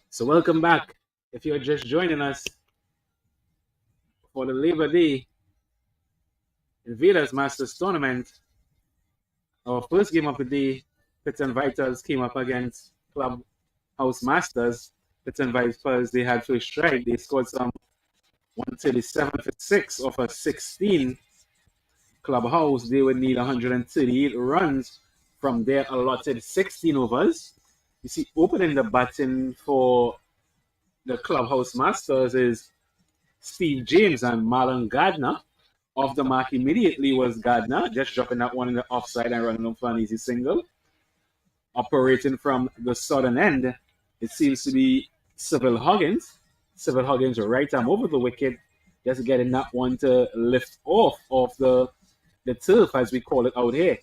So welcome back. If you're just joining us for the Labor Day Invaders Masters Tournament, our first game of the day, Piton Vitals came up against Clubhouse Masters. Piton Vipers, they had first strike. They scored some 137 for 6 off a 16. Clubhouse, they would need 138 runs from their allotted 16 overs. You see, opening the batting for the Clubhouse Masters is Steve James and Marlon Gardner. Off the mark immediately was Gardner, just dropping that one in the offside and running them for an easy single. Operating from the southern end, it seems to be Civil Huggins. Civil Huggins right arm over the wicket, just getting that one to lift off of the turf, as we call it out here.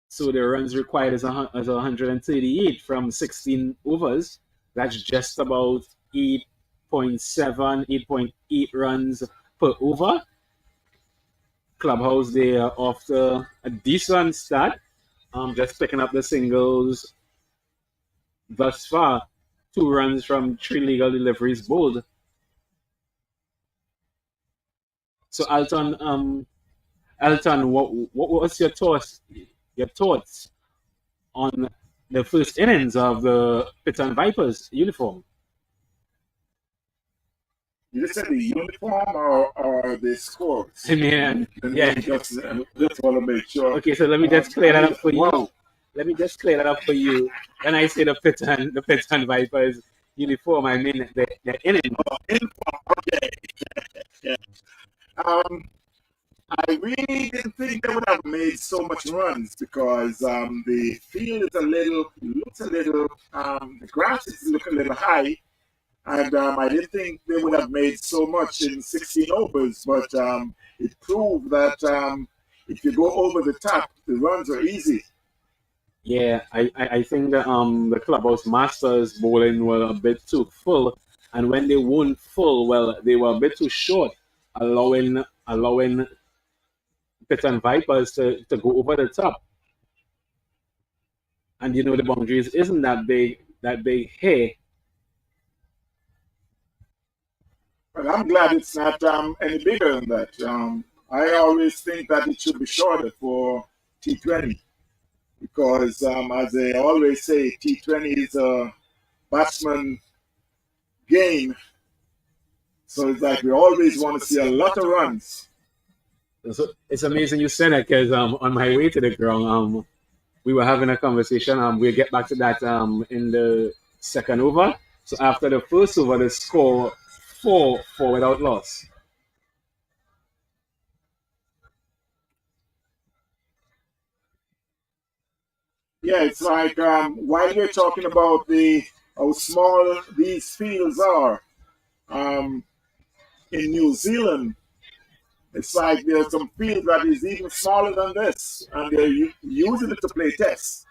So the runs required is 138 from 16 overs. That's just about 8.7, 8.8 runs per over. Clubhouse, they are off to a decent start. Just picking up the singles thus far. 2 runs from 3 legal deliveries bowled. So Alton, what was your thoughts on the first innings of the Piton Vipers uniform? You said the uniform or the scores? I mean, yeah. Just want to make sure. Okay, so let me just clear that up for you. Let me just clear that up for you. When I say the Piton Vipers uniform, I mean the innings. Uniform, okay. Yeah. I really didn't think they would have made so much runs because the field is looks a little, the grass is looking a little high, and I didn't think they would have made so much in 16 overs, but it proved that if you go over the top, the runs are easy. Yeah, I think that the Clubhouse Masters bowling were a bit too full, and when they weren't full, well, they were a bit too short, allowing Piton Vipers to go over the top. And you know the boundaries isn't that big here. But I'm glad it's not any bigger than that. I always think that it should be shorter for T20 because, as they always say, T20 is a batsman game. So it's like we always want to see a lot of runs. So it's amazing you said that because on my way to the ground, we were having a conversation. We'll get back to that in the second over. So after the first over, the score 4 without loss. Yeah, it's like while you're talking about how small these fields are in New Zealand, it's like there's some field that is even smaller than this, and they're using it to play tests,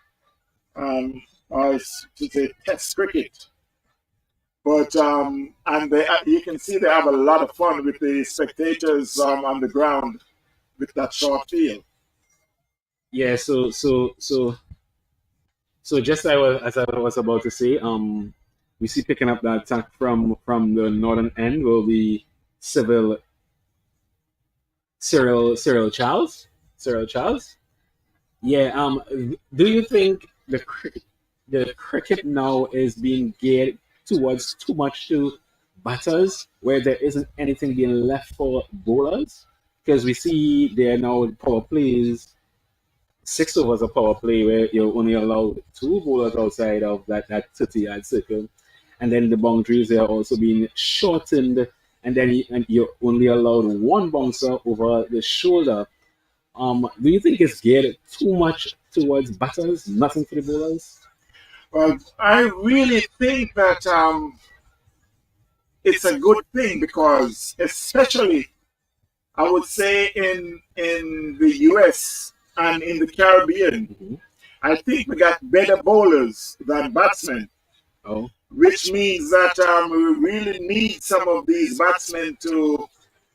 or to say test cricket. But and you can see they have a lot of fun with the spectators on the ground with that short field. Yeah. So just as I was about to say, we see picking up that attack from the northern end will be Cyril Charles. Yeah. Do you think the cricket now is being geared towards too much to batters, where there isn't anything being left for bowlers? Because we see there now power plays, 6 overs of power play where you're only allowed 2 bowlers outside of that 30-yard circle, and then the boundaries are also being shortened, and then you're only allowed 1 bouncer over the shoulder. Do you think it's geared too much towards batters, nothing for the bowlers? Well, I really think that it's a good thing because, especially, I would say in the US and in the Caribbean, I think we got better bowlers than batsmen. Oh, which means that we really need some of these batsmen to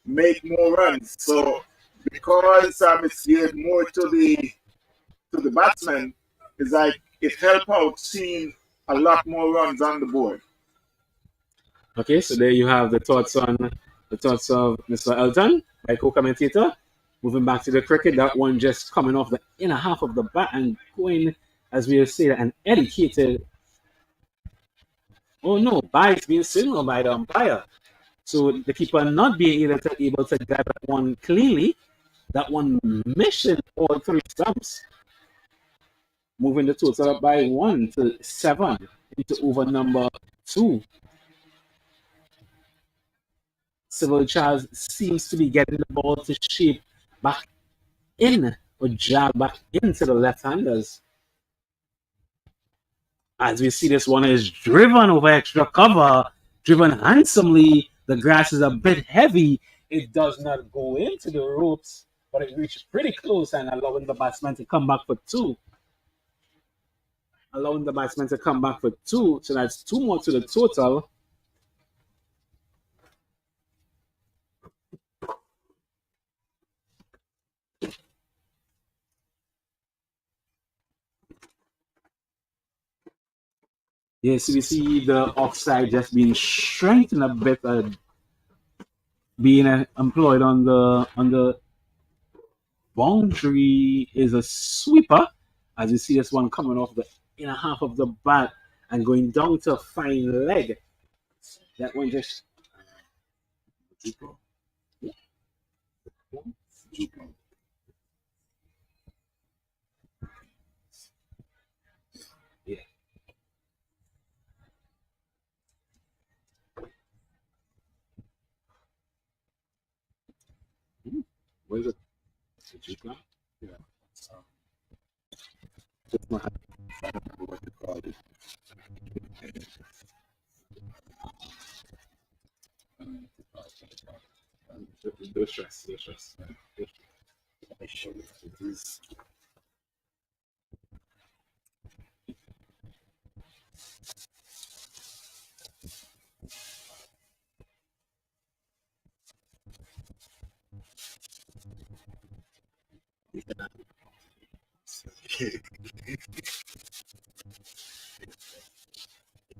make more runs. So because it's geared more to the batsman, it's like it help out seeing a lot more runs on the board. okay. So there you have the thoughts of Mr. Elton, my co-commentator. Moving back to the cricket, that one just coming off the inner half of the bat and going, as we say, an educated. Oh no, bias being signaled by the umpire. So the keeper not being able to get that one cleanly, that one mission all three stumps, moving the total up by 1-7 into over number 2. Civil Charles seems to be getting the ball to shape back in or jab back into the left-handers. As we see, this one is driven over extra cover, driven handsomely. The grass is a bit heavy. It does not go into the ropes, but it reaches pretty close and allowing the batsman to come back for 2. Allowing the batsman to come back for 2. So that's 2 more to the total. Yes, we see the offside just being strengthened a bit, being employed on the boundary is a sweeper. As you see this one coming off the inner half of the bat and going down to a fine leg. That one just yeah. What is it? Yeah. Just not what you call it. The stress.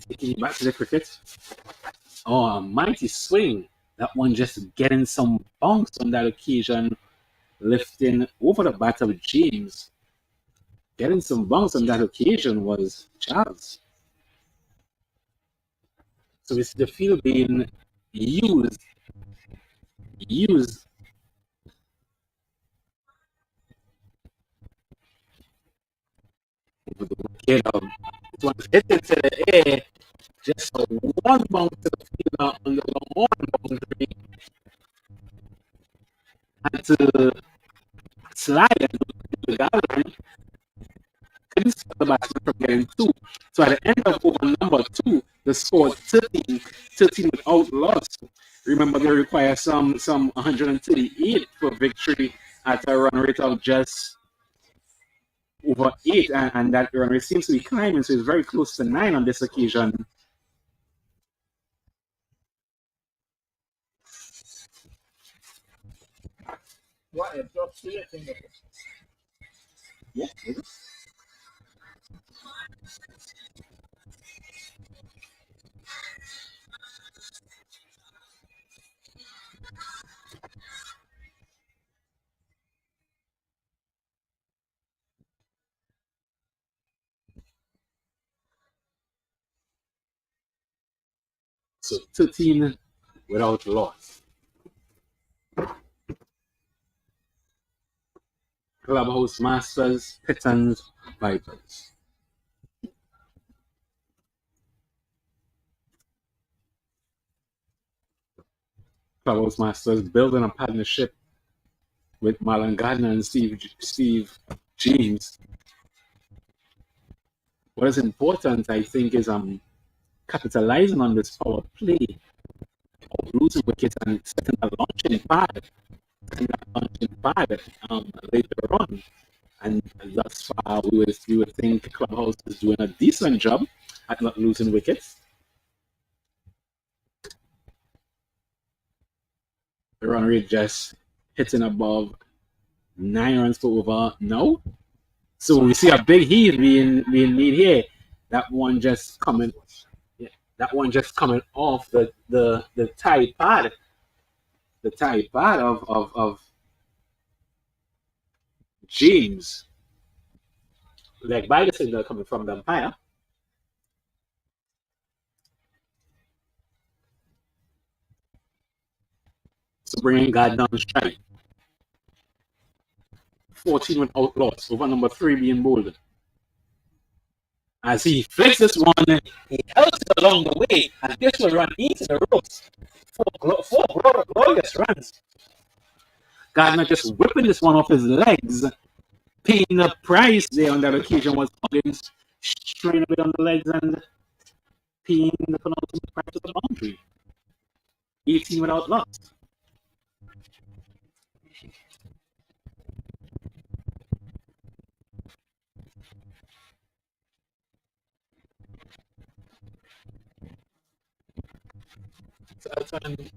Taking you back to the cricket. Oh, a mighty swing. That one just getting some bounce on that occasion, lifting over the bat of James. Getting some bounce on that occasion was Charles. So it's the field being used with the wicket. It was hit into the air, just a one bounce to the field on the one boundary, and to slide into the gallery. Couldn't stop the batsman from getting 2. So at the end of over number 2, the score 13 without loss. Remember, they require some 138 for victory at a run rate of just over 8, and that run rate seems to be climbing, so it's very close to 9 on this occasion. Yeah. So 13 without loss. Clubhouse Masters, Pitons, Vipers. Clubhouse Masters building a partnership with Marlon Gardner and Steve James. What is important, I think, is capitalizing on this power play, losing wickets and setting a launching pad, later on. And thus far, we would think Clubhouse is doing a decent job. at not losing wickets. The run rate just hitting above 9 runs per over now. So we see a big heat being made here. That one just coming, yeah, that one just coming off the tide pad, of James, like by the signal coming from the umpire. So bringing guard down strike. 14 without loss. Over number 3 being bowled. As he flicks this one, he helps it along the way, and this will run into the ropes. Four glorious runs. Gardner just whipping this one off his legs, paying the price there on that occasion was Huggins straining a bit on the legs and paying the penultimate price to the boundary. 18 without loss. So that's when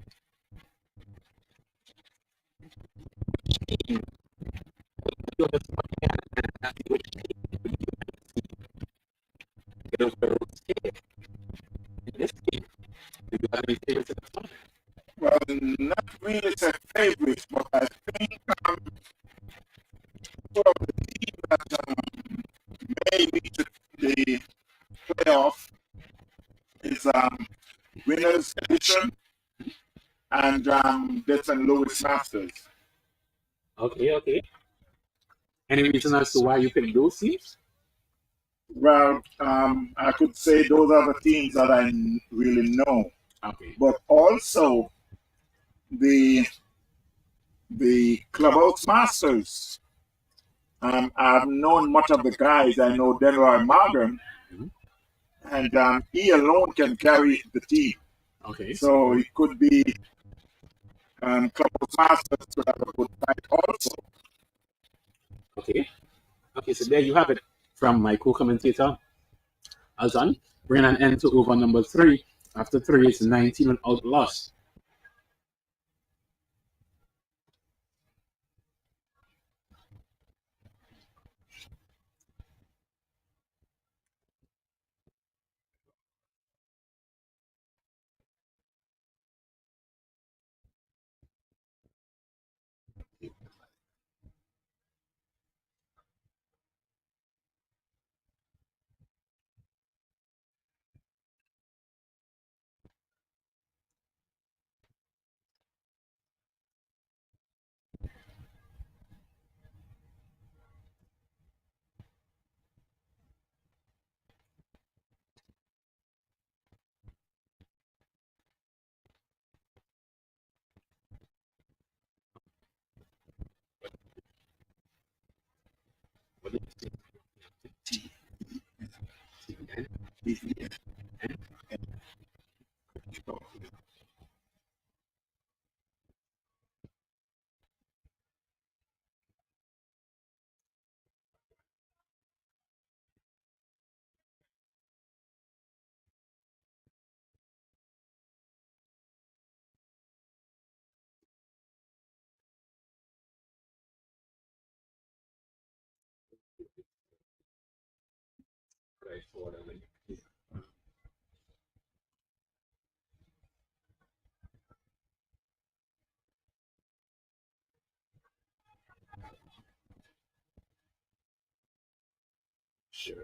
Well, not really a favorite, but I think for the team that may reach the playoff is Winners Edition and Death and Lewis Masters. Okay. Any reason as to why you picked those teams? Well, I could say those are the teams that I really know, Okay. but also the Clubhouse Masters. I've known much of the guys. I know Delroy Morgan, and he alone can carry the team. Okay. So it could be Clubhouse Masters to have a good fight also. Okay, so there you have it from my co-commentator, Azan. Bringing an end to over number 3. After 3, it's 19 without loss. Sure.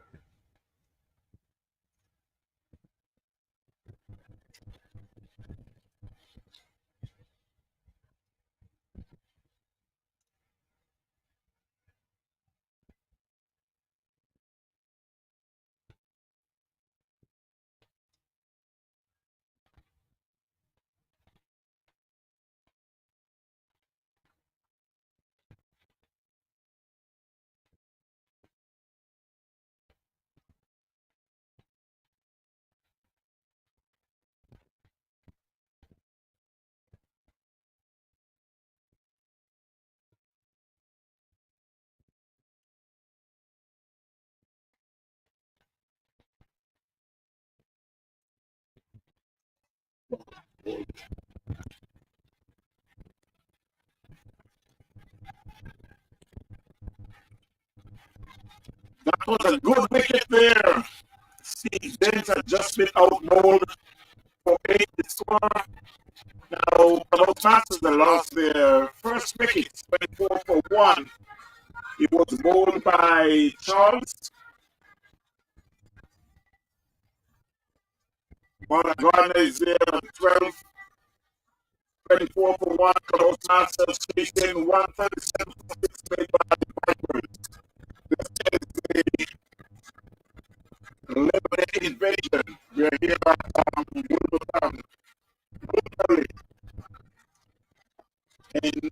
That was a good wicket there. Steve James had just been outbowled for 8 to score. Now, Clubhouse Masters they lost their first wicket, 24 for 1. It was bowled by Charles. Mona Gardner is there at 12, 24 for 1. Clubhouse Masters chasing 137 for 6 made by the Vipers. This is the Lebanon invasion. We are here at Wilberton, Woodbury, in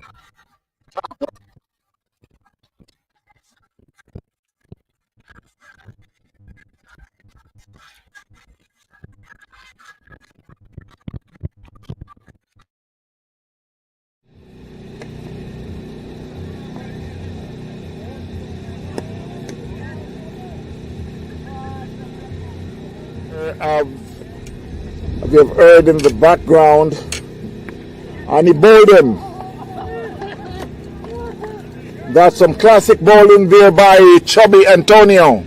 you've heard in the background, and he bowled him. That's some classic bowling there by Chubby Antonio.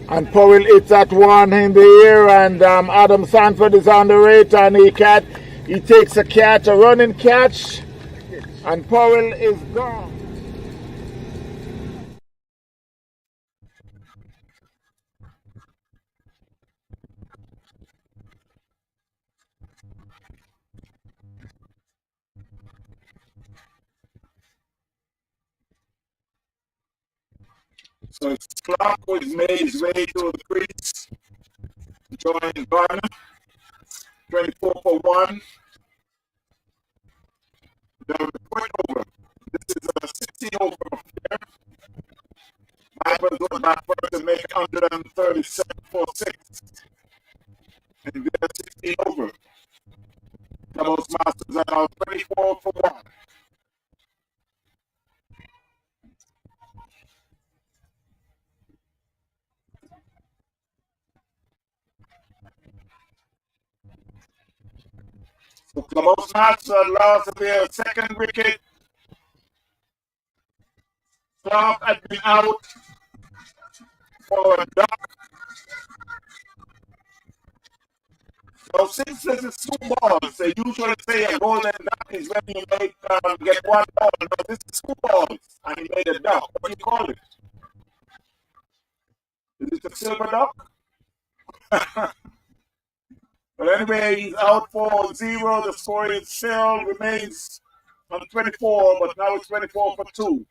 And Powell hits that one in the air, and Adam Sanford is on the rate, and he takes a running catch, and Powell is gone. So Clark has made his way to the crease, join Garner, 24 for 1. The point over. This is a 16 over affair. Vipers go back first to make 137 for 6. And they're 16 over. Clubhouse Masters are now 24 for 1. So Clubhouse Masters lost their second wicket. Clark had been out for a duck. So since this is 2 balls, they usually say a golden duck is when you get 1 ball. No, this is 2 balls, and he made a duck. What do you call it? Is it a silver duck? But anyway, he's out for 0. The score is still remains on 24, but now it's 24 for 2.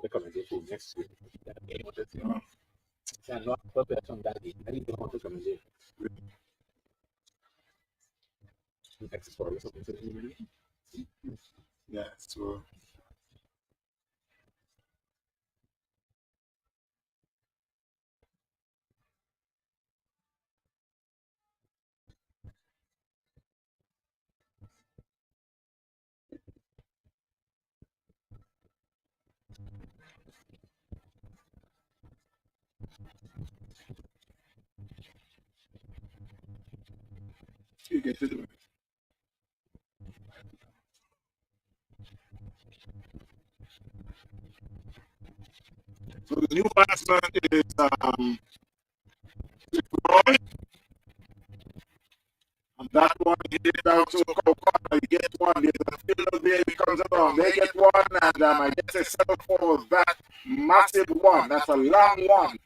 The commendation next week. And not prepared from that day. I didn't want to commendation. Export or something. Yeah, so. You get to do it. So the new batsman is Roy. And that one he hit out to Kokana. He gets one. There's a fielder there. He comes around. They get one, and I guess they settle for that massive one. That's a long one.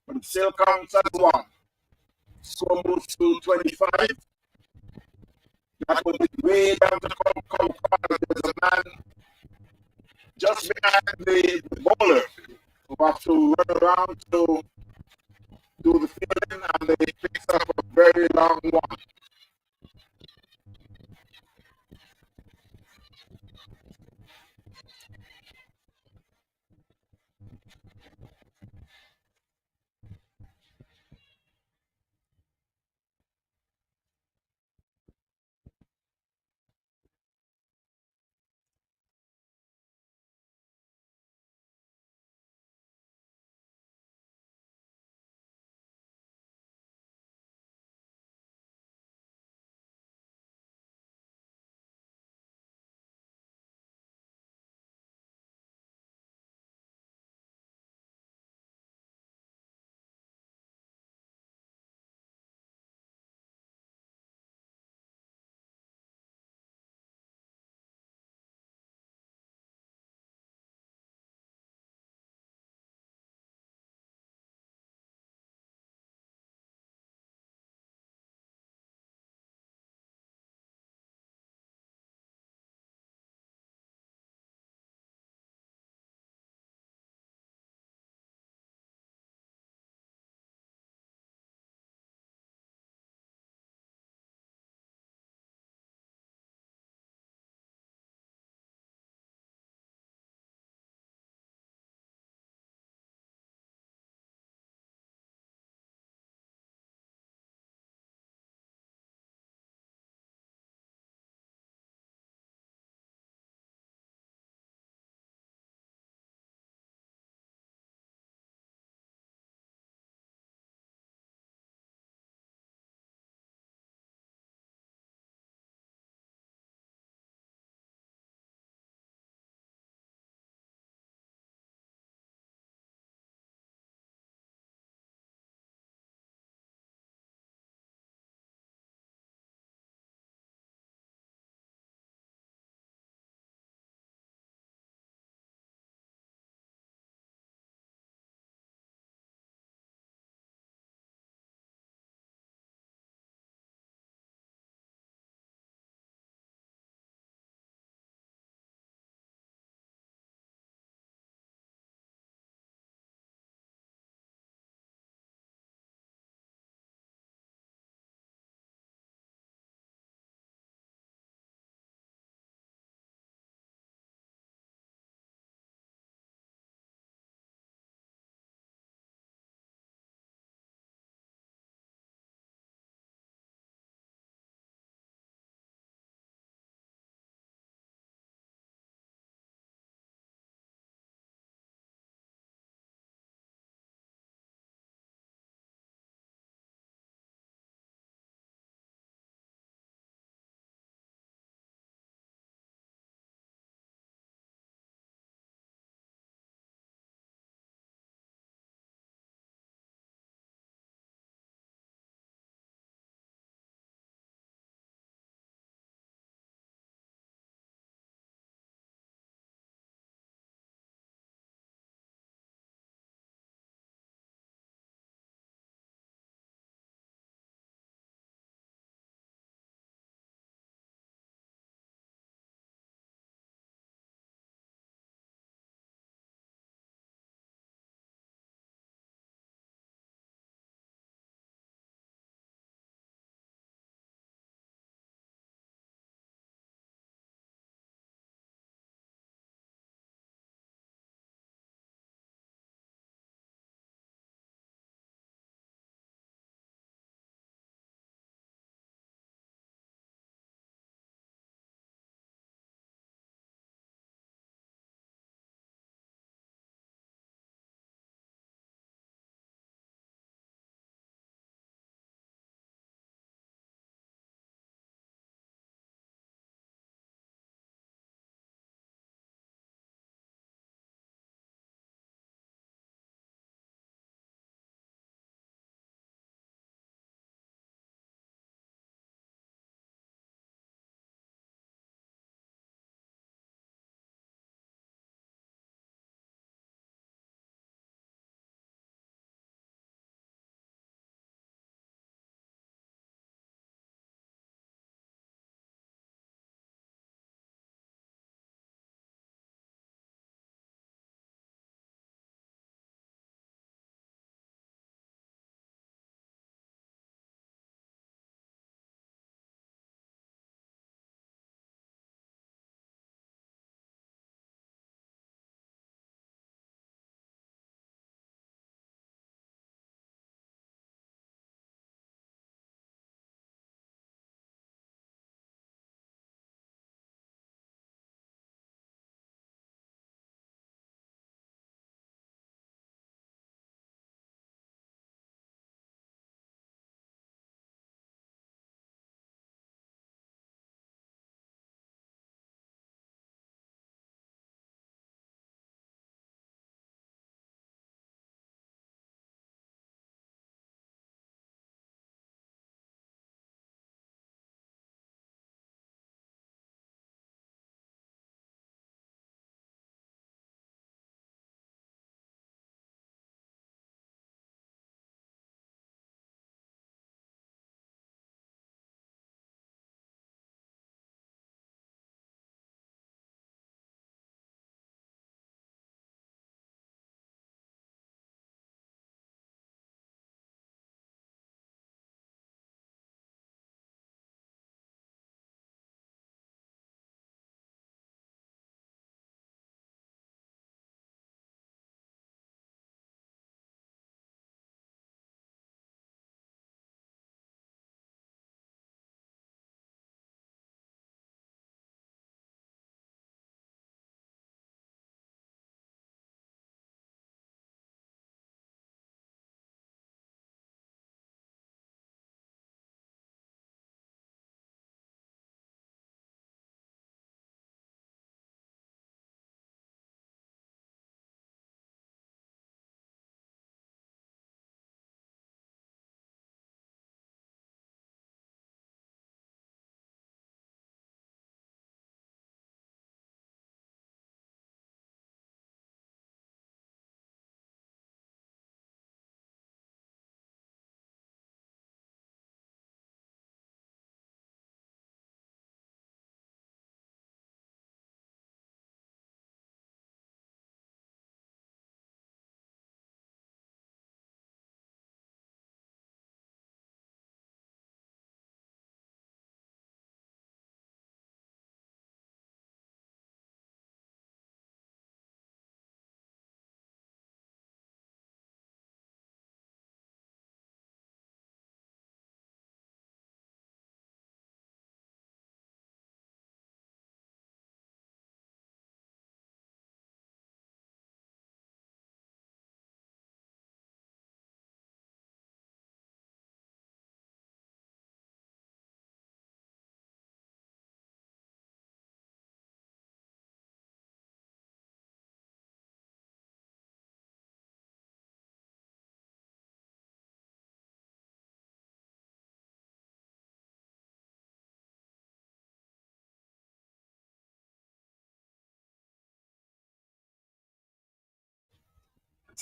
but it still counts as one. Score moves to 25. That was it way down to come. There's a man just behind the bowler who have to run around to do the fielding, and they picks up a very long one.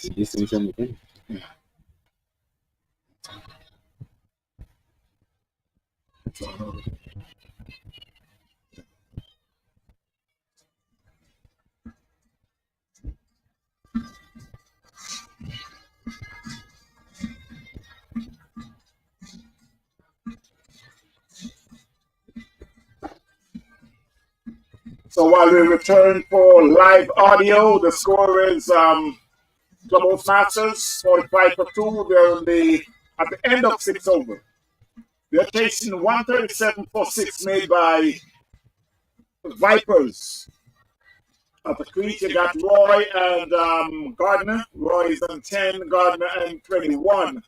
You see something? Yeah. So while we return for live audio, the score is Clubhouse Masters 45 for 2. They're at the end of 6 over. They're chasing 137 for 6 made by Vipers. At the crease, you got Roy and Gardner. Roy is on 10, Gardner and 21.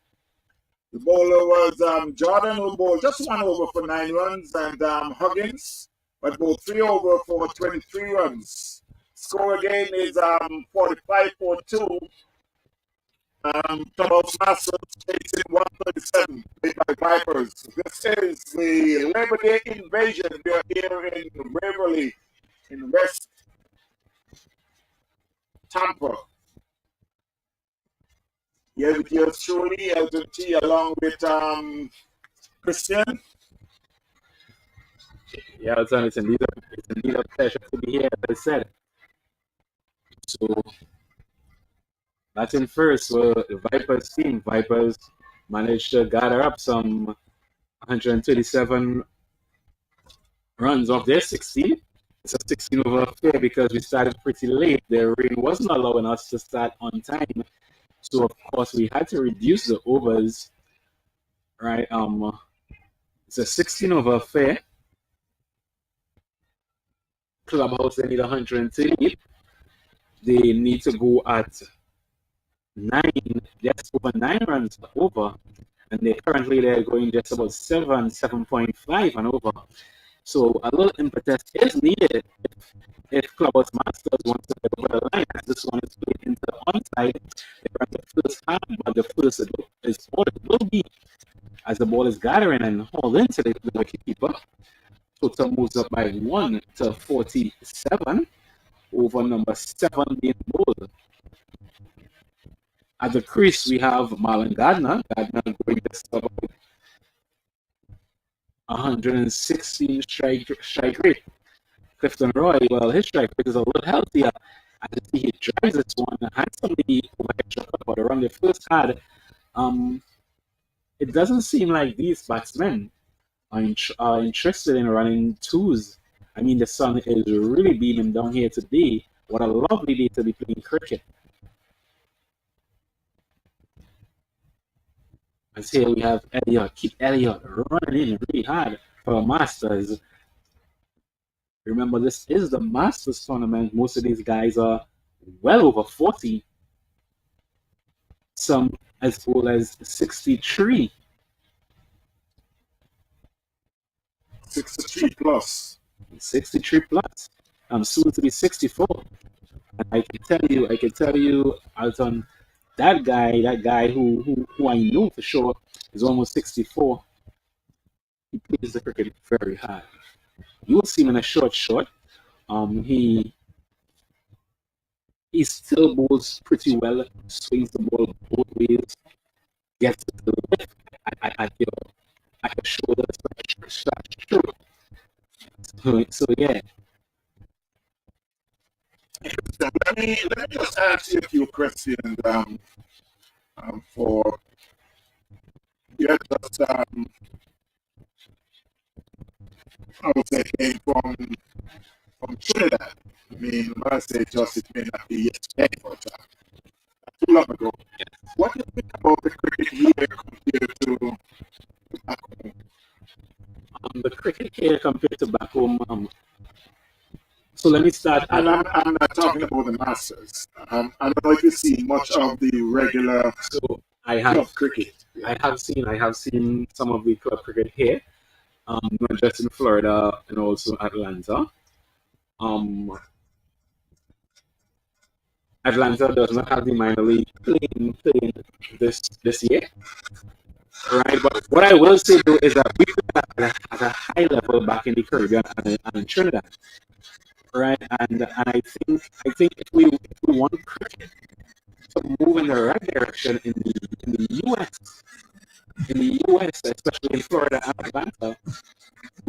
The bowler was Jordan, who bowled just 1 over for 9 runs, and Huggins, but bowled 3 over for 23 runs. Score again is 45 for 2. Clubhouse Masters chasing 137 made by Vipers. This is the Labor Day invasion. We are here in Waverly, in West Tampa. Here with yours truly, Elton T, along with Christian. Yeah, it's indeed a pleasure to be here, as I said. So, batting first, well, the Vipers managed to gather up some 137 runs off their 16. It's a 16 over affair because we started pretty late. The rain wasn't allowing us to start on time. So, of course, we had to reduce the overs, right? It's a 16 over affair. Clubhouse, they need 138. They need to go at 9, just over 9 runs over, and they're going just about 7.5 and over. So a little impetus is needed if Clubhouse Masters want to get over the line. As this one is played into the onside, they run the first hand, but the first is all it will be as the ball is gathering and hauled into the wicketkeeper. Total moves up by 1 to 47 over number 7 being bowled. At the crease, we have Marlon Gardner. Gardner going just about 116 strike rate. Clifton Roy, well, his strike rate is a little healthier. I can see he drives this one handsomely over extra but around the first had. It doesn't seem like these batsmen are interested in running twos. I mean, the sun is really beaming down here today. What a lovely day to be playing cricket. And here we have Keith Elliott running in really hard for Masters. Remember, this is the Masters tournament. Most of these guys are well over 40. Some as old as 63. 63 plus. 63 plus. I'm soon to be 64. And I can tell you, Alton, that guy who I know for sure is almost 64. He plays the cricket very hard. You will see him in a short. He still bowls pretty well, swings the ball both ways, gets to the left at your shoulder, so yeah. Let me just ask you a few questions for just I would say came from Trinidad. I mean, when I say just, it may not be yesterday, but too long ago. Yes. What do you think about the cricket here compared to back home? The cricket here compared to back home. So let me start. And I'm not talking about the Masters. I don't know if you see much of the regular. So I have club cricket. I have seen some of the club cricket here, not just in Florida and also Atlanta. Atlanta does not have the minor league playing this year, right? But what I will say though is that we played at a high level back in the Caribbean and in Trinidad, right? And I think if we want cricket to move in the right direction in the US. In the US, especially in Florida and Atlanta,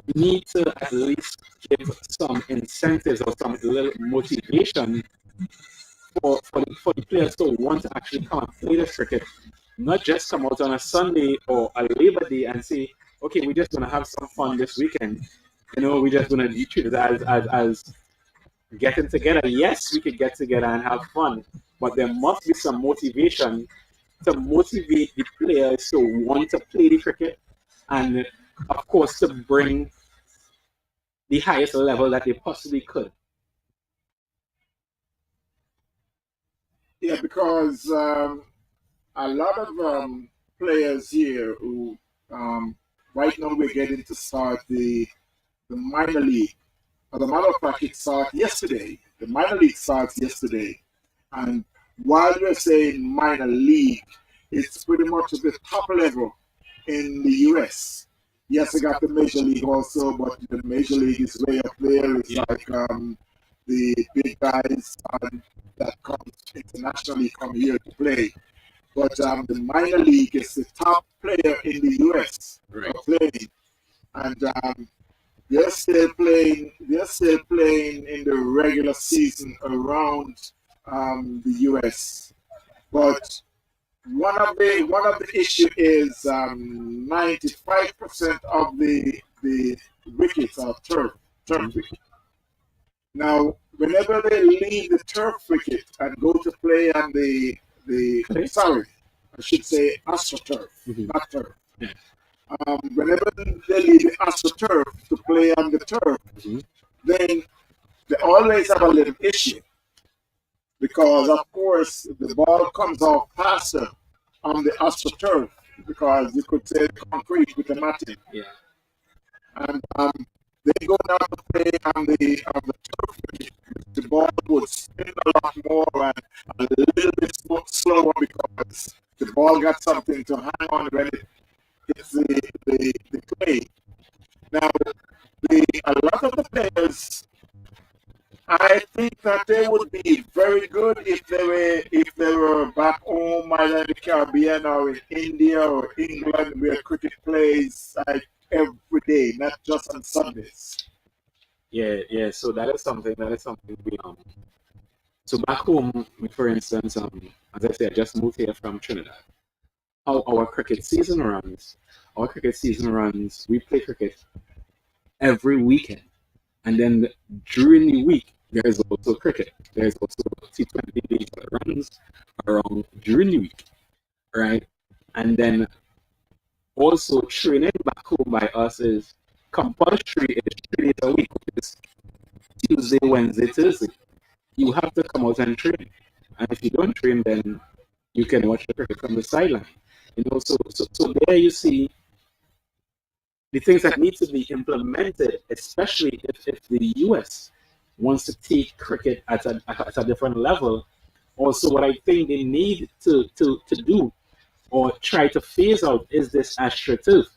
we need to at least give some incentives or some little motivation for the players to want to actually come and play this cricket, not just come out on a Sunday or a Labor Day and say, okay, we're just going to have some fun this weekend. We're just going to treat it as getting together. Yes, we could get together and have fun, but there must be some motivation to motivate the players to want to play the cricket and, of course, to bring the highest level that they possibly could. Yeah, because a lot of players here who right now we're getting to start the minor league. As a matter of fact, it started yesterday. The minor league starts yesterday. And while we're saying minor league, it's pretty much at the top level in the US. Yes, I got the major league also, but the major league is way up there. It's like the big guys that come internationally come here to play. But the minor league is the top player in the US playing. And they're still playing in the regular season around the US. But one of the issue is 95% of the wickets are turf wicket. Now, whenever they leave the turf wicket and go to play on the sorry, I should say AstroTurf, not turf. Whenever they leave the AstroTurf to play on the turf, then they always have a little issue because, of course, the ball comes off faster on the AstroTurf because you could say concrete with the matting. Yeah. And they go down to play on the turf. The ball would spin a lot more and a little bit slower because the ball got something to hang on when it hits the clay. Now, a lot of the players, I think that they would be very good if they were back home, either in the Caribbean or in India or England, where cricket plays like every day, not just on Sundays. Yeah. So that is something we So back home, for instance, as I said, I just moved here from Trinidad. How our cricket season runs? We play cricket every weekend, and then during the week there is also cricket. There's also T20 league that runs around during the week, right? And then also training back home by us is compulsory. It's 3 days a week, which is Tuesday, Wednesday, Thursday. You have to come out and train, and if you don't train, then you can watch the cricket from the sideline. So there you see the things that need to be implemented, especially if the US wants to take cricket at a different level. Also, what I think they need to do or try to phase out is this AstroTurf.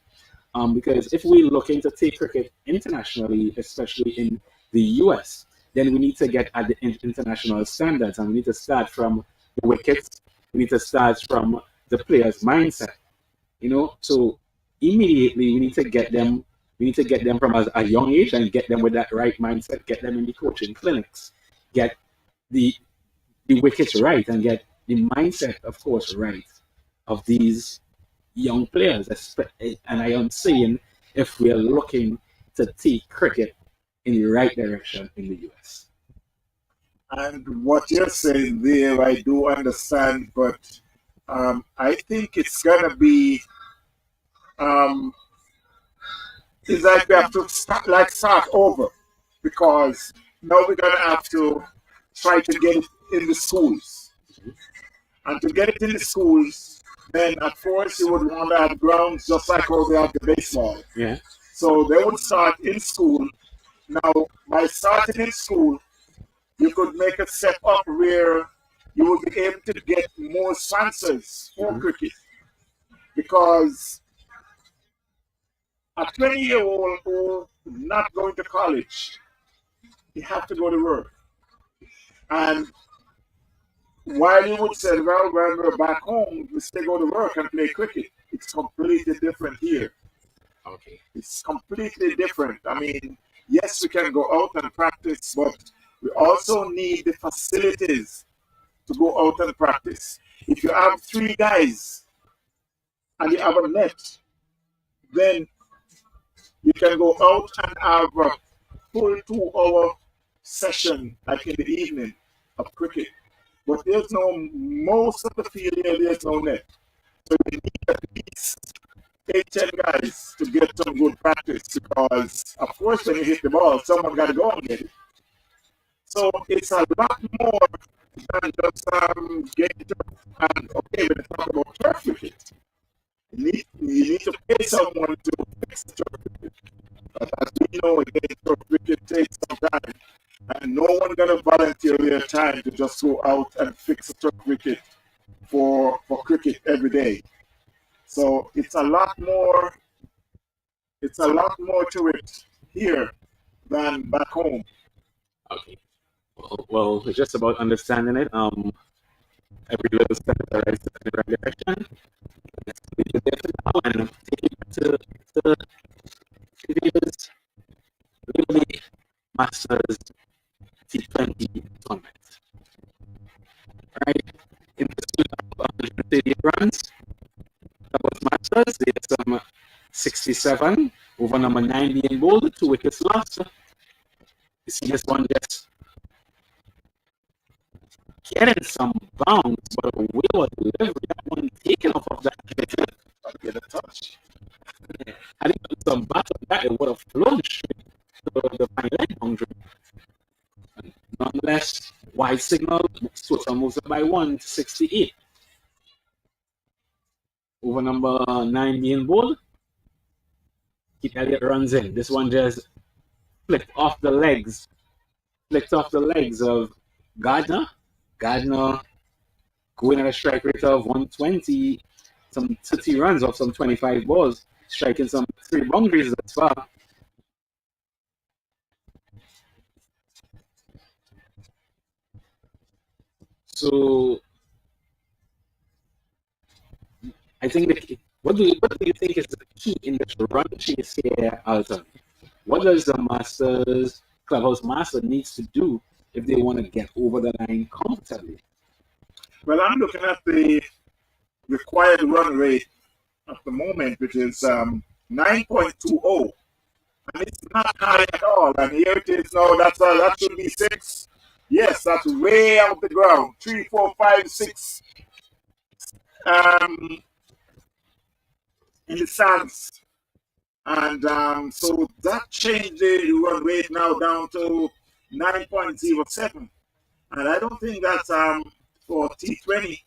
Because if we're looking to take cricket internationally, especially in the US, then we need to get at the international standards, and we need to start from the wickets. We need to start from the player's mindset. So immediately we need to get them. We need to get them from a young age and get them with that right mindset. Get them in the coaching clinics. Get the wickets right and get the mindset, of course, right of these young players. And I am saying if we are looking to take cricket in the right direction in the US. And what you're saying there, I do understand, but I think it's gonna be it's like we have to start over because now we're gonna have to try to get it in the schools, and to get it in the schools, then at first you would want to have grounds just like how they have the baseball. Yeah. So they would start in school. Now, by starting in school, you could make a set up where you would be able to get more sponsors for cricket. Because a 20-year-old who not going to college, you have to go to work. And while you would say, well, when we're back home, we still go to work and play cricket. It's completely different here. Okay. It's completely different. I mean, yes, we can go out and practice, but we also need the facilities to go out and practice. If you have three guys and you have a net, then you can go out and have a full 2 hour session, like in the evening, of cricket. But there's no, most of the field here, there's no net. So you need at least 8, 10 guys to get some good practice because, of course, when you hit the ball, someone got to go and get it. So it's a lot more than just getting turf. And okay, when you talk about turf cricket, you need to pay someone to fix the turf cricket. But as we know, again, turf cricket takes some time. And no one gonna volunteer their time to just go out and fix a turf wicket for cricket every day. So it's a lot more. It's a lot more to it here than back home. Okay. Well, it's just about understanding it. Every little step is a right step in the right direction. Let's leave it there for now and take it to videos. Really Masters T20 tournament. Right? In pursuit of 130 runs, that was Masters. They had some 67 over number 9 being bowled, 2 wickets lost. You see this one just getting some bounce, but a wheel delivery, that one taken off of that wicket. Get a touch. Had he put some bat on that, it would have flown straight to the final line boundary. Nonetheless, wide signal, Sosa moves up by 1 to 68. Over number 9 being bowled, Keith Elliott runs in. This one just flicked off the legs of Gardner. Gardner going at a strike rate of 120, some 30 runs off some 25 balls, striking some 3 boundaries thus far. So I think what do you think is the key in this run chase here, Alton? What does the Clubhouse Master needs to do if they want to get over the line comfortably? Well, I'm looking at the required run rate at the moment, which is 9.20, and it's not high at all. And here it is now. That should be 6. Yes, that's way out the ground. 3, 4, 5, 6. In the sands. And so that changed the run rate now down to 9.07. And I don't think that's for T20.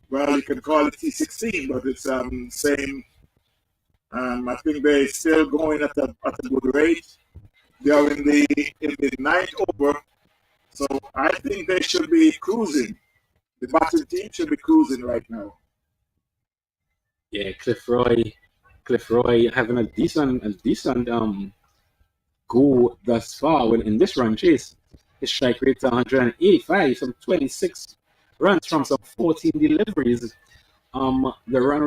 Well, you can call it T16, but it's same. I think they're still going at a good rate. They are in the 9th over, so I think they should be cruising. The batting team should be cruising right now. Yeah, Cliff Roy having a decent go thus far in this run chase. His strike rate is 185, some 26 runs from some 14 deliveries. The run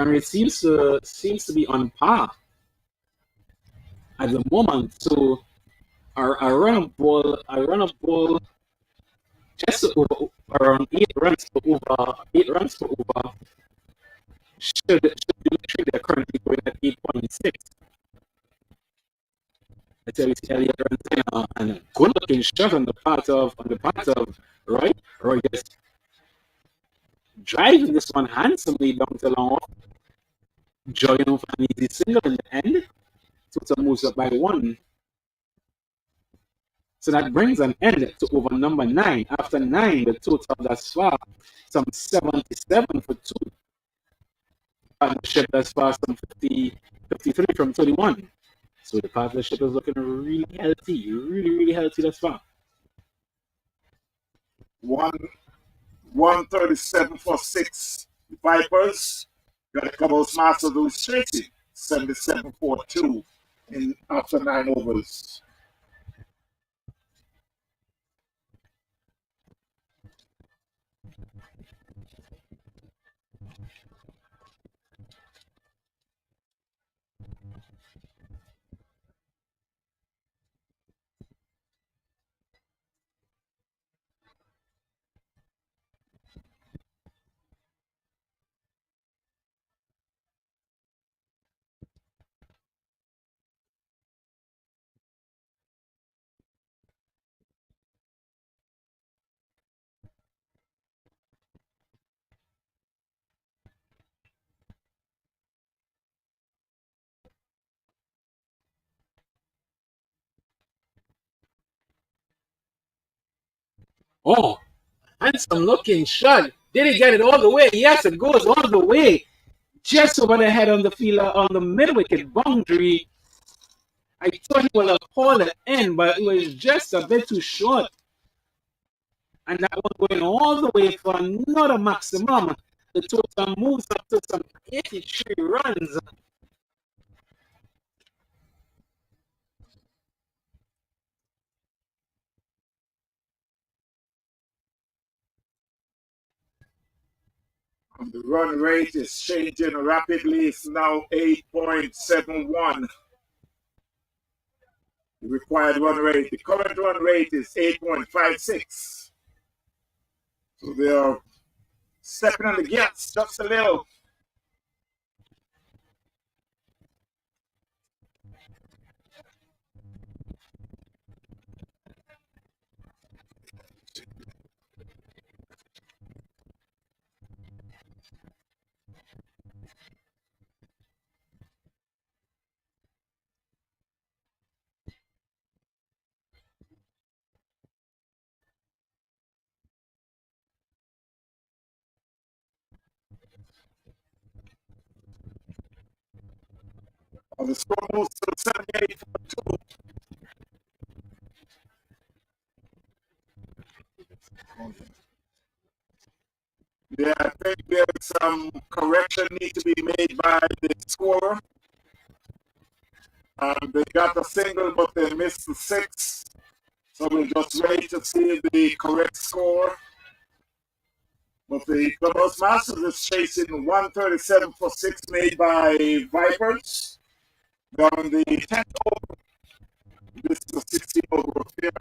rate seems to be on par at the moment. So a run of ball just over, around 8 runs per over should be they're currently going at 8.6. I tell you, Elliott runs in and a good looking shot on the part of Roy. Roy just driving this one handsomely down the long off, jogging off an easy single in the end. Total moves up by 1. So that brings an end to over number 9. After 9, the total thus far, some 77 for 2. Partnership thus far, some 53 from 31. So the partnership is looking really healthy, really healthy thus far. 137 for 6. The Vipers got a Clubhouse Masters illustrated 77 for 2 after 9 overs. Oh, handsome looking shot. Did he get it all the way? Yes, it goes all the way. Just over the head on the fielder on the mid wicket boundary. I thought he would have pulled it in, but it was just a bit too short. And that one going all the way for another maximum. The total moves up to some 83 runs. The run rate is changing rapidly. It's now 8.71. The required run rate. The current run rate is 8.56. So they are stepping on the gas just a little. The score moves to 78.2. Yeah, I think there's some correction need to be made by the scorer. They got a single, but they missed the six. So we'll just wait to see the correct score. But the Clubhouse Masters is chasing 137 for six made by Vipers. Down the 10th over. This is the 16 over affair.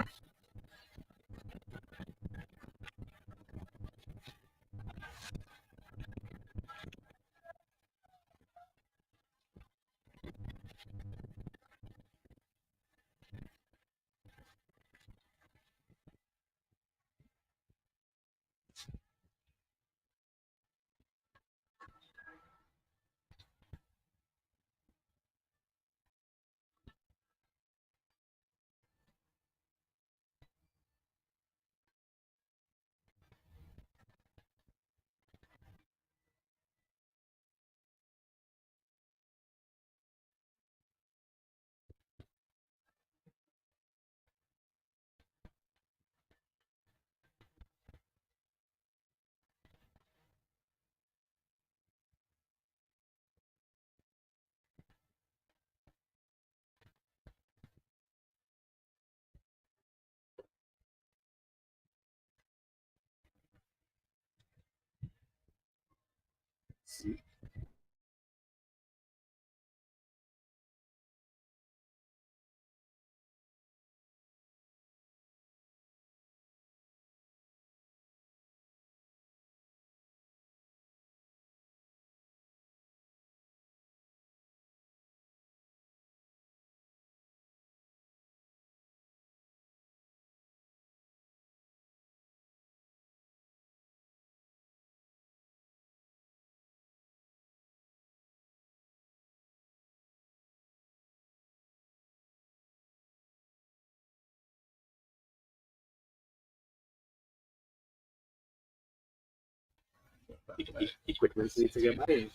Equipment needs to get made.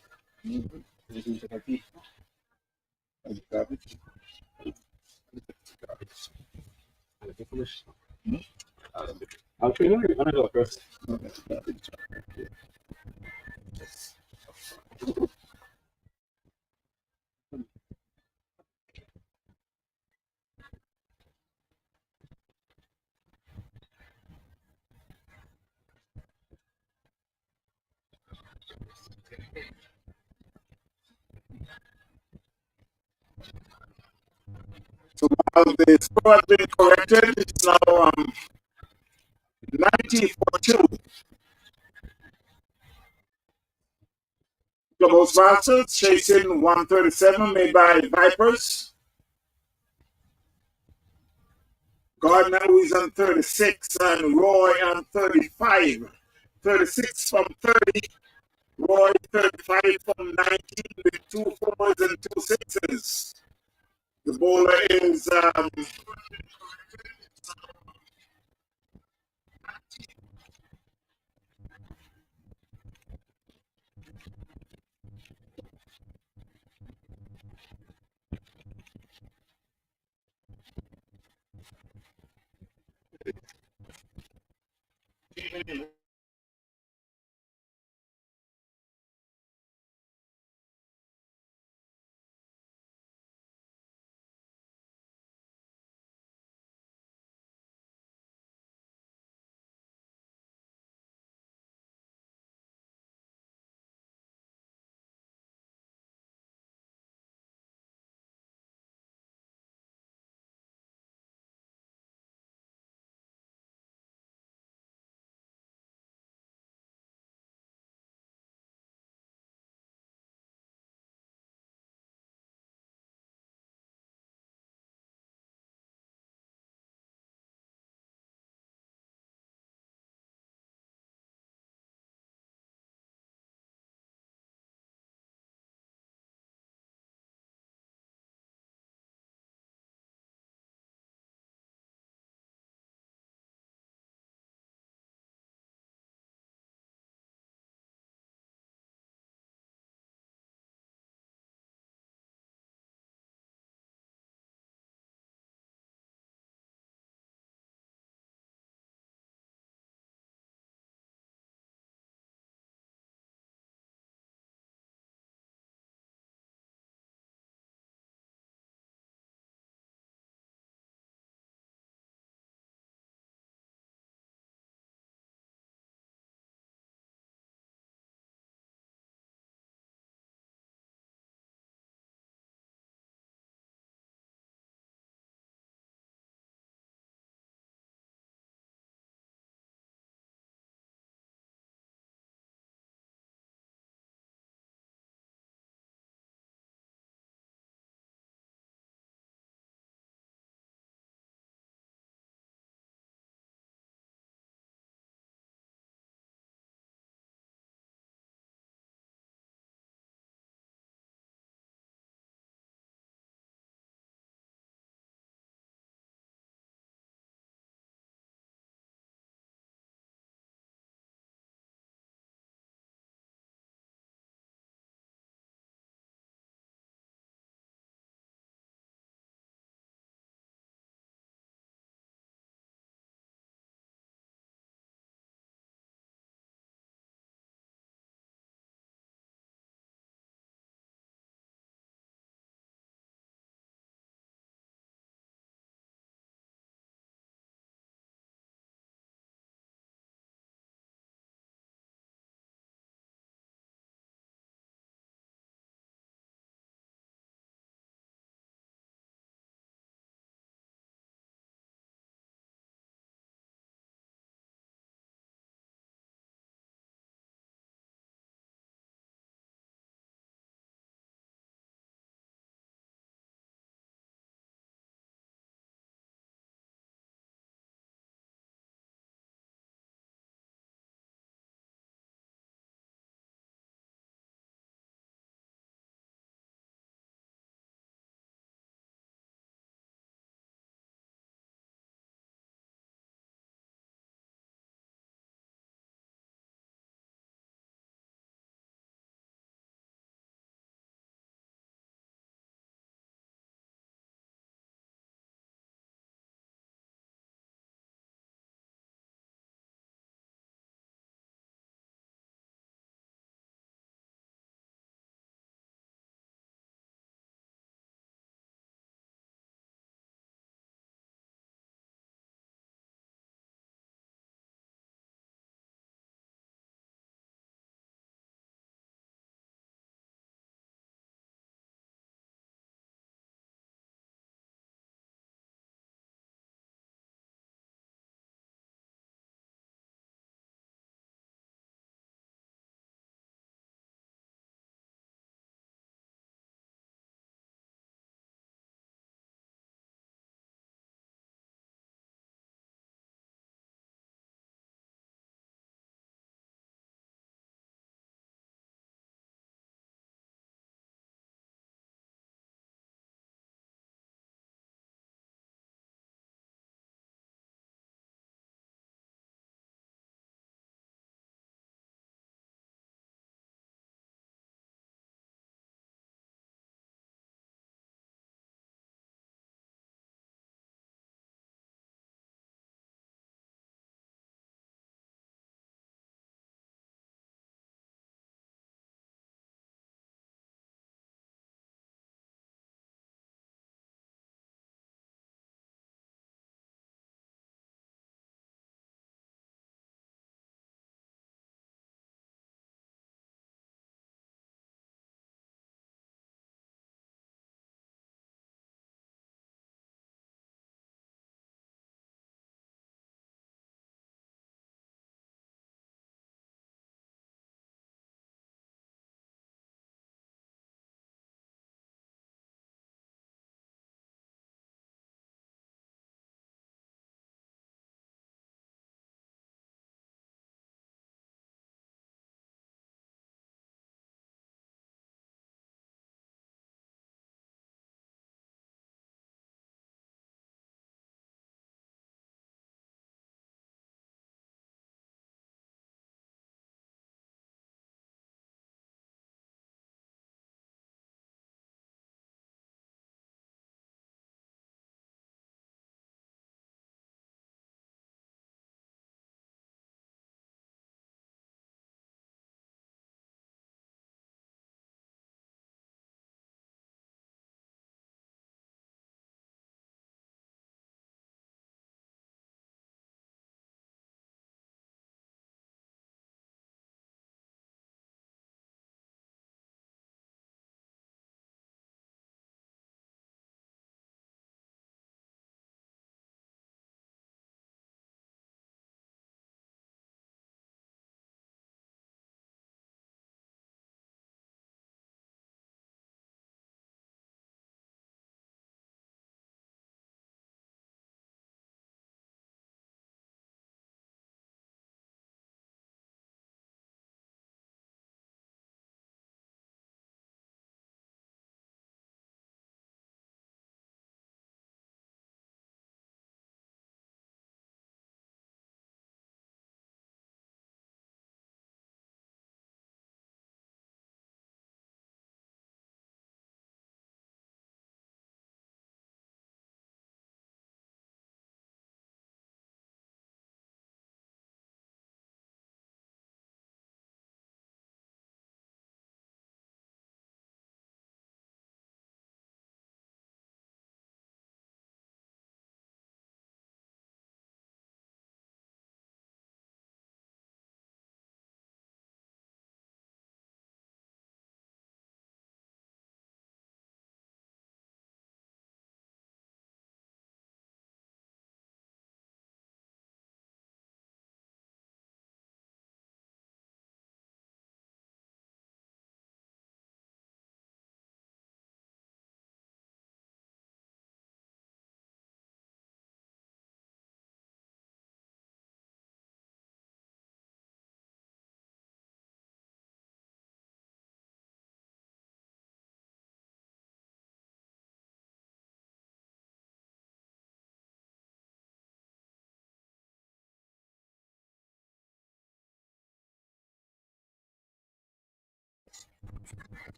I'll train you. I'm gonna go first. So while the score has been corrected, it's now 90 for 2. Clubhouse Masters chasing 137 made by Vipers. Gardner, who is on 36, and Roy on 35. 36 from 30. Roy 35 from 19 with 2 fours and 2 sixes. The bowler is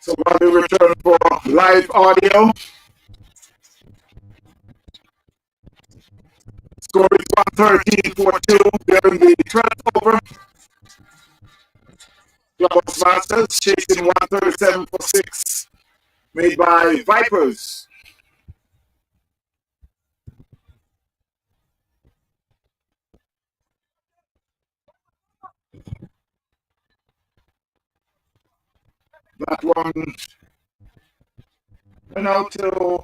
So while we return for live audio, score is 113 for 2 during the 12th over. Clubhouse Masters chasing 137 for 6, made by Vipers. That one went out to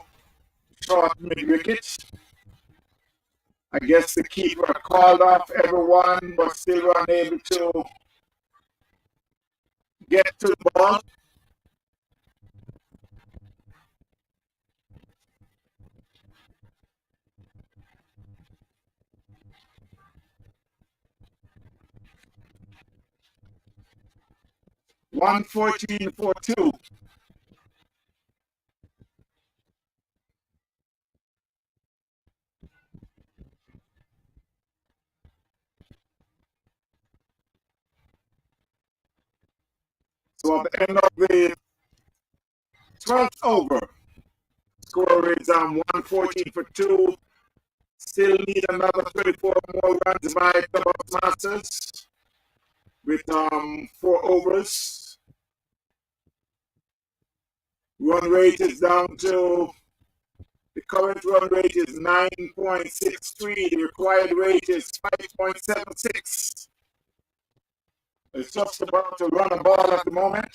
short mid wicket. I guess the keeper called off everyone, but still unable to get to the ball. One 14 for 2. So at the end of the 12th over, score is 114 for 2. Still need another 34 more runs by Clubhouse Masters with 4 overs. Run rate is down to, the current run rate is 9.63. The required rate is 5.76. It's just about to run a ball at the moment.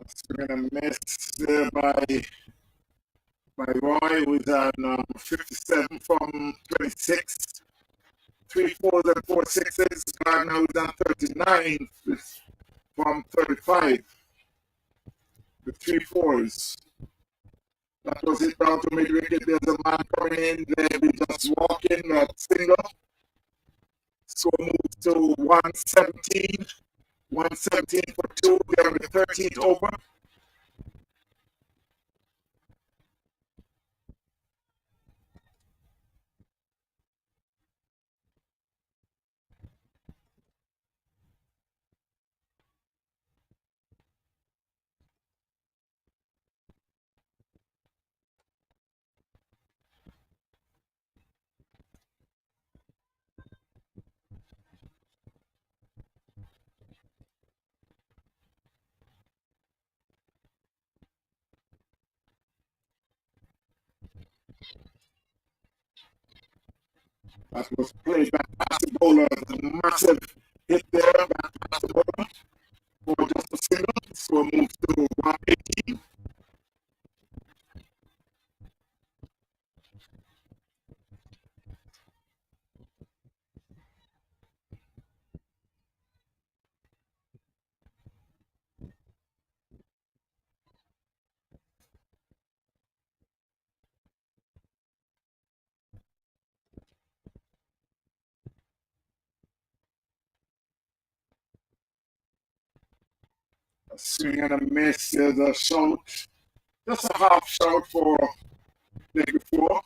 Swing and a miss by Roy, who is on 57 from 26. 3 fours and 4 sixes. Gardner, who is on 39 from 35 with 3 fours. That was it down to mid wicket. There's a man coming in there. We just walk in that single. So move to 117. 117 for 2. We are the 13th over. That was played back past the bowler. A massive hit there back past the bowler for just a single. So move to 118. A swing and a miss. There's a shout. Just a half shout for the before.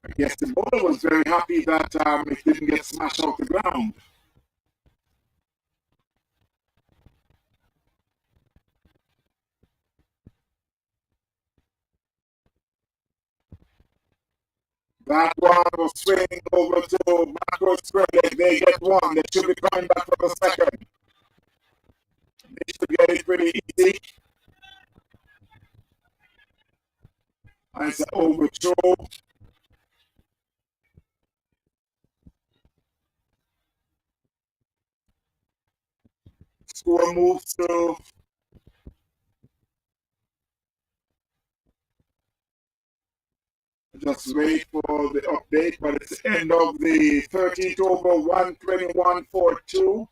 I guess the bowler was very happy that it didn't get smashed off the ground. That one was swinging over to backward square leg. They get one. They should be coming back for the second. They should get it pretty easy. And it's an overthrow. Score moves to just wait for the update, but it's the end of the 13th over 121-42.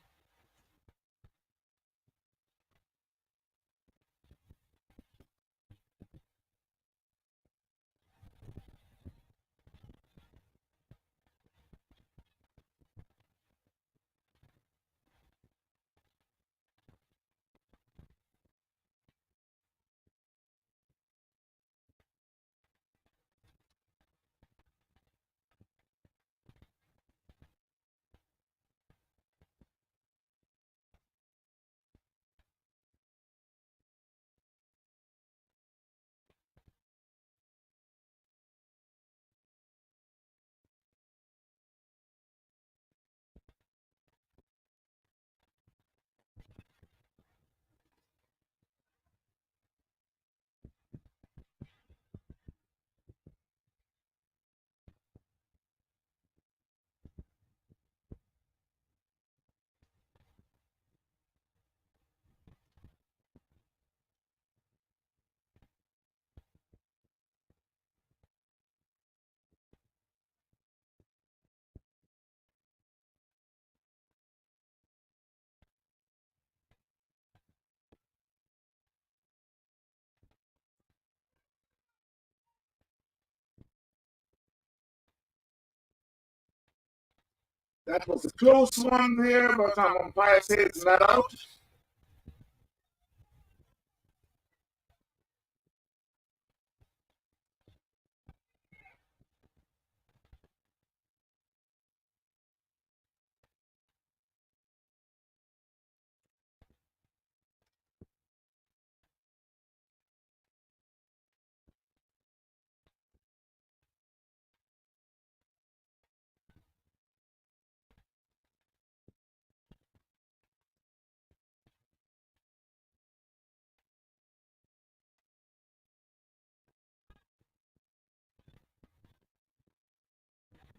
That was a close one there, but umpire says it's not out.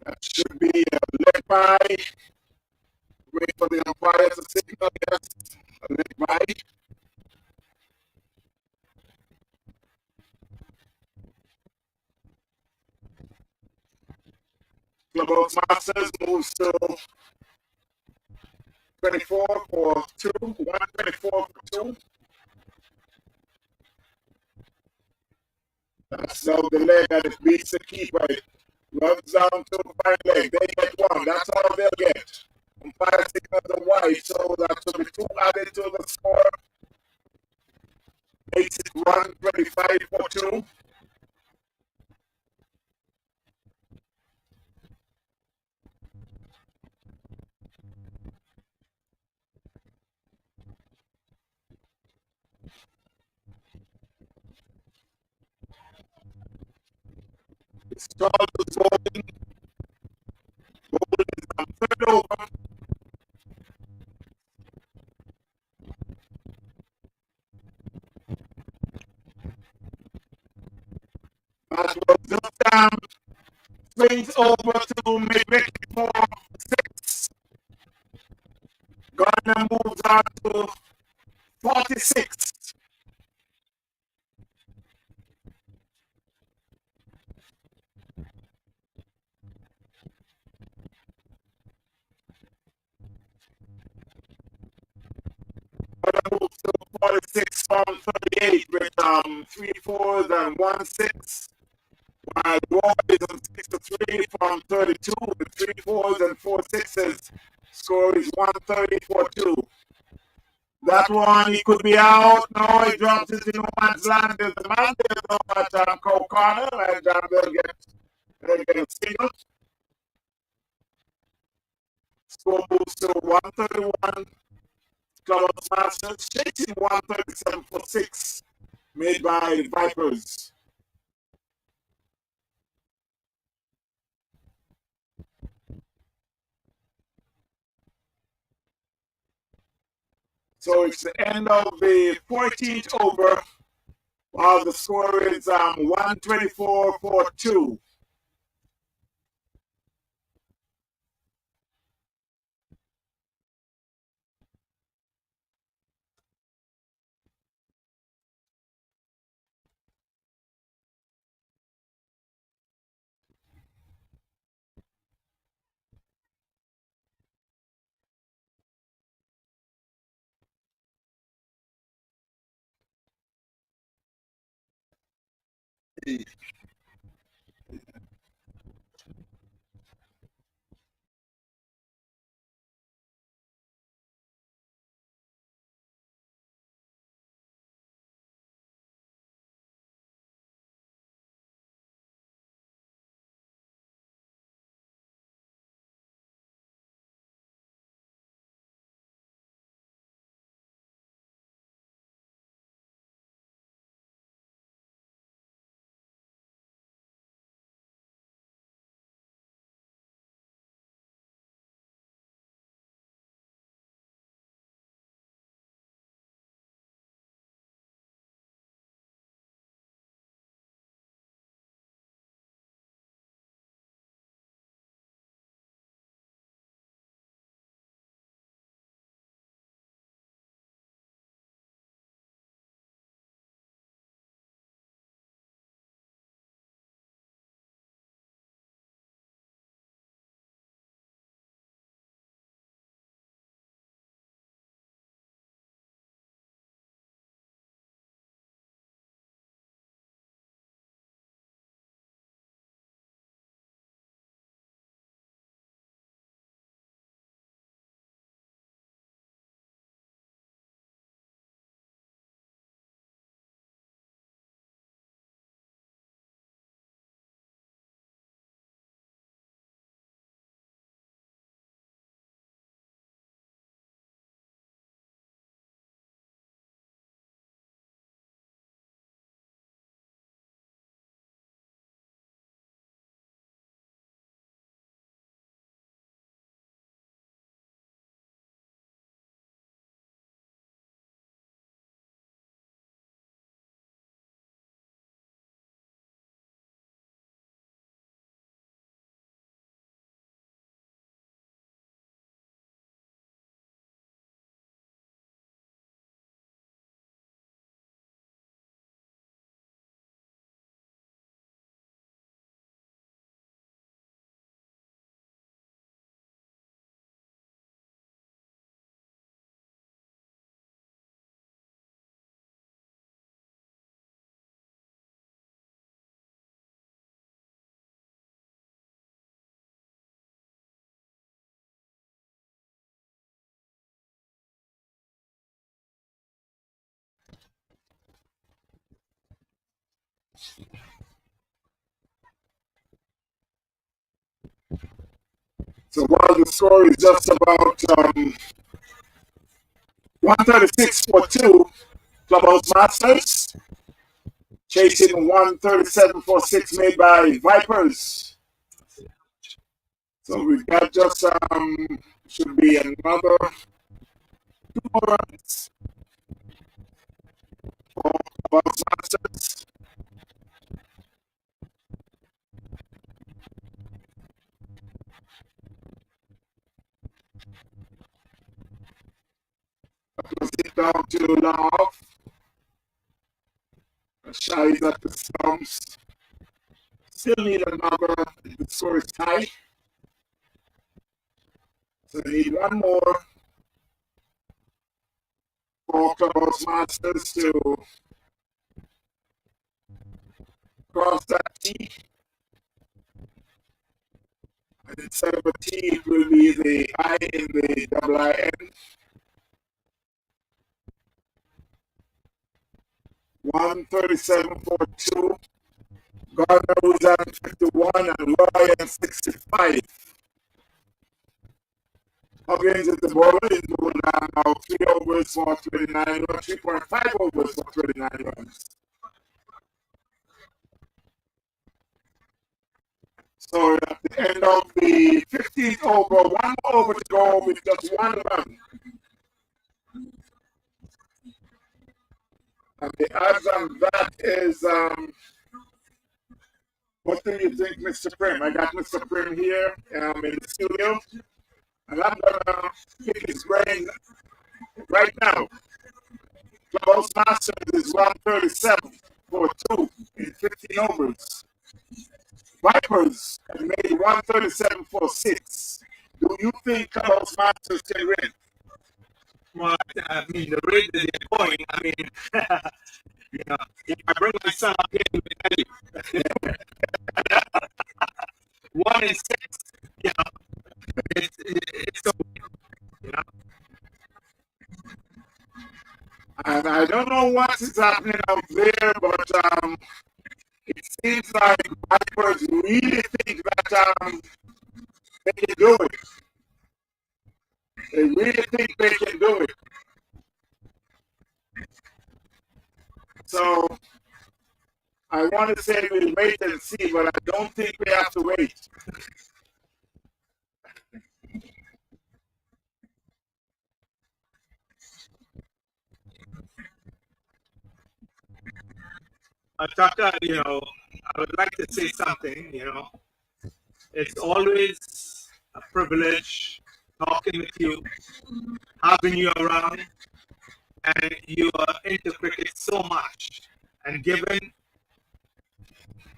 That should be a leg by. Wait for the umpire to signal, yes, a leg by. Clubhouse Masters moves to 24 for 2, 124 for 2. That's out the leg and it beats the keeper. It runs down to the right leg. They get one. That's all they'll get. Umpire signals the white, so that should be 2 added to the score. Makes it 125 for 2. It's called the bowling. Bowling is on third over. That was just swings over to make it for 6. Gardner moves on to 46. Gardner moves to 46 from 38 with 3 fours and 1 6. While Ward is on 6 to 3 from 32 with 3 fours and 4 sixes. Score is 130-2. That one, he could be out. No, he drops it in no man's land. There's a man there though at Cow Corner, and they'll get a single. Score moves to 131. Clubhouse Masters chasing 137-6, made by Vipers. So it's the end of the 14th over, while the score is 124-2. So while the score is just about 136-2, Clubhouse Masters chasing 137-6, made by Vipers. So we've got just should be another 2 more runs for Clubhouse Masters. Was it down to long off? Shies at the stumps. Still need another. The score is tight. So we need one more for Clubhouse Masters to cross that T. I instead of a T, it will be the I in the double IN. 137.42. Gardner was at 51 and Roy at 65. Huggins at the bowler is doing now 3 overs for 29 runs, 3.5 overs for 29 runs. So at the end of the 15th over, 1 over to go with just 1 run. And the odds on that is, what do you think, Mr. Prim? I got Mr. Prim here in the studio, and I'm going to pick his brain right now. Clubhouse Masters is 137 for 2 in 15 overs. Vipers have made 137 for 6. Do you think Clubhouse Masters can win? Well, I mean, the rate that they're going, I mean, you know, if I bring my son up here, he will tell you. 1 and 6, you know, it's so, you know. And I don't know what is happening out there, but it seems like Vipers really think that they can do it. They really think they can do it. So I want to say we'll wait and see, but I don't think we have to wait. Tucker, you know, I would like to say something, you know. It's always a privilege talking with you, having you around, and you are into cricket so much, and given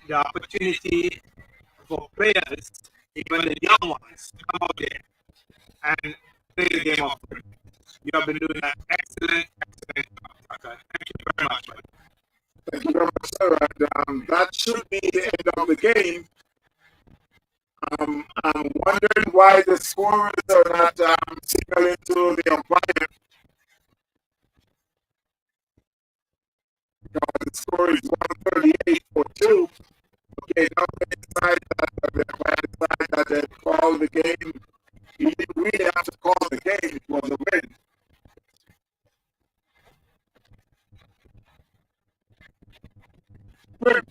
the opportunity for players, even the young ones, to come out there and play the game of cricket. You have been doing an excellent job, Tucker. Thank you very much, buddy. Thank you very much, sir. And that should be the end of the game. I'm wondering why the scorers are not signaling to the umpire. The score is 138 for 2. Okay, now they decide that the umpire decided that they call the game. He didn't really have to call the game. It was a win. Good.